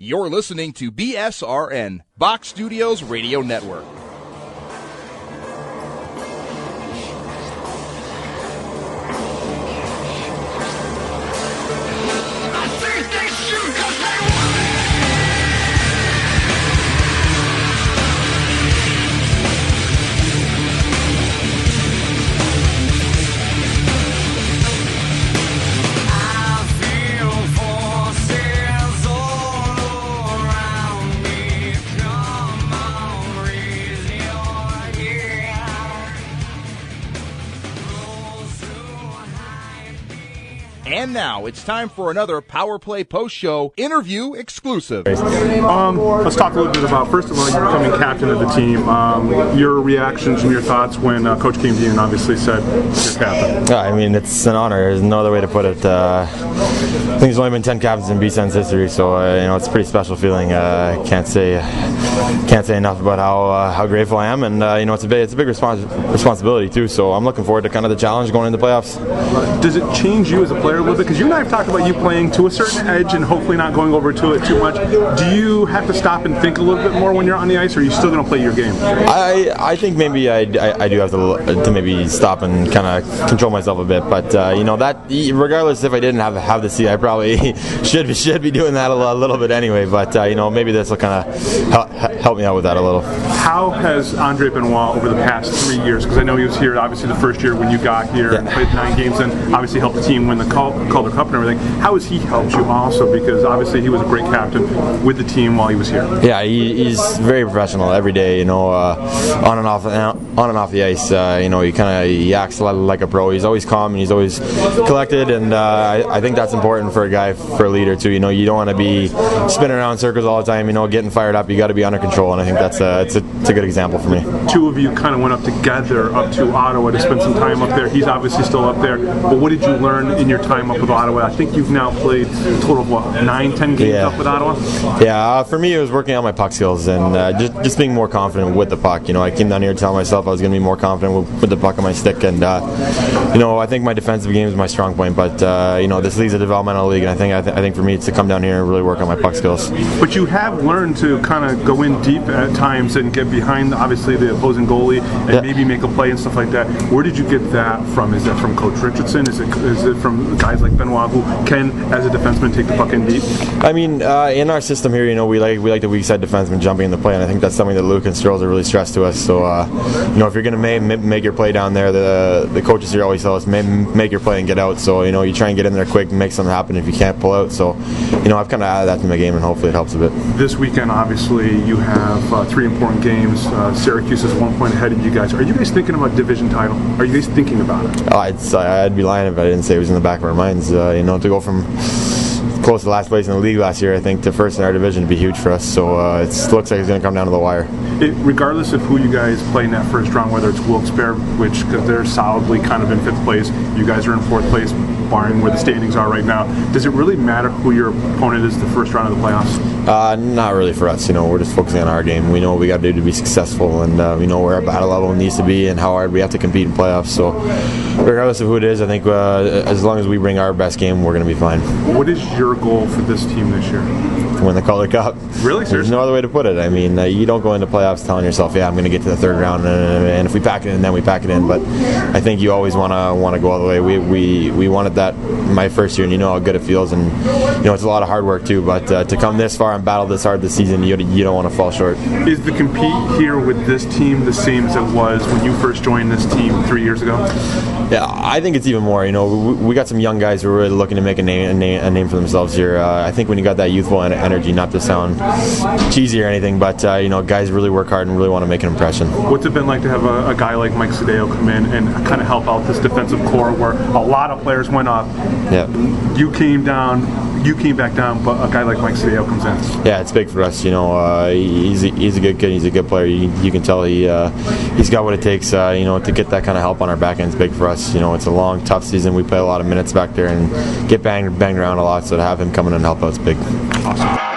You're listening to BSRN, Box Studios Radio Network. And now it's time for another Power Play post-show interview exclusive. Let's talk a little bit about, first of all, you becoming captain of the team. Your reactions and your thoughts when Coach came to you and obviously said you're captain. Yeah, I mean, it's an honor. There's no other way to put it. I think there's only been 10 captains in BSN's history, so it's a pretty special feeling. Can't say enough about how grateful I am, and it's a big responsibility too. So I'm looking forward to kind of the challenge going into the playoffs. Does it change you as a player a little bit? Because you and I have talked about you playing to a certain edge and hopefully not going over to it too much. Do you have to stop and think a little bit more when you're on the ice, or are you still going to play your game? I think maybe I do have to maybe stop and kind of control myself a bit. But that regardless if I didn't have the seat, I probably should be doing that a little bit anyway. But maybe this will kind of help me out with that a little. How has Andre Benoit over the past 3 years? Because I know he was here obviously the first year when you got here and played 9 games and obviously helped the team win the Calder Cup and everything. How has he helped you also? Because obviously he was a great captain with the team while he was here. Yeah, he's very professional every day. On and off the ice. He acts like a pro. He's always calm and he's always collected, and I think that's important for a leader too. You don't want to be spinning around in circles all the time. Getting fired up. You got to be under control, and I think that's it's a good example for me. Two of you kind of went up together up to Ottawa to spend some time up there. He's obviously still up there. But what did you learn in your time up with Ottawa? I think you've now played a total of 9-10 games up with Ottawa? Yeah, for me it was working on my puck skills and just being more confident with the puck. I came down here telling myself I was going to be more confident with the puck on my stick, and I think my defensive game is my strong point, but this league's a developmental league, and I think for me it's to come down here and really work on my puck skills. But you have learned to kind of go in deep at times and get behind obviously the opposing goalie and maybe make a play and stuff like that. Where did you get that from? Is that from Coach Richardson? Is it from guys like Benoit who can, as a defenseman, take the puck in deep? I mean, in our system here, we like the weak side defenseman jumping in the play, and I think that's something that Luke and Strohs are really stressed to us. So, if you're going to make your play down there, the coaches here always tell us make your play and get out. So, you try and get in there quick and make something happen if you can't pull out. So, I've kind of added that to my game, and hopefully it helps a bit. This weekend, obviously, you have 3 important games. Syracuse is 1 point ahead of you guys. Are you guys thinking about division title? Are you guys thinking about it? I'd be lying if I didn't say it was in the back of our minds. To go from close to last place in the league last year, I think to first in our division would be huge for us. So it looks like it's going to come down to the wire. Regardless of who you guys play in that first round, whether it's Wilkes-Barre, because they're solidly kind of in 5th place, you guys are in 4th place, barring where the standings are right now. Does it really matter who your opponent is the first round of the playoffs? Not really for us. We're just focusing on our game. We know what we got to do to be successful, and we know where our battle level needs to be and how hard we have to compete in playoffs. So regardless of who it is, I think as long as we bring our best game, we're going to be fine. What is your goal for this team this year? To win the Calder Cup. Really? Seriously? There's no other way to put it. I mean, you don't go into playoffs telling yourself, I'm going to get to the 3rd round, and if we pack it in, then we pack it in. But I think you always want to go all the way. We wanted that my first year, and you know how good it feels, and it's a lot of hard work too. But to come this far and battle this hard this season, you don't want to fall short. Is the compete here with this team the same as it was when you first joined this team 3 years ago? Yeah, I think it's even more. We got some young guys who are really looking to make a name for themselves here. I think when you got that youthful energy, not to sound cheesy or anything, but guys really work hard and really want to make an impression. What's it been like to have a guy like Mike Sadeo come in and kind of help out this defensive core where a lot of players went up? Yeah. You came back down, but a guy like Mike Sadeo comes in. Yeah, it's big for us. He's a good kid. He's a good player. You can tell he's got what it takes. To get that kind of help on our back end is big for us. It's a long, tough season. We play a lot of minutes back there and get banged around a lot. So to have him come in and help out is big. Awesome.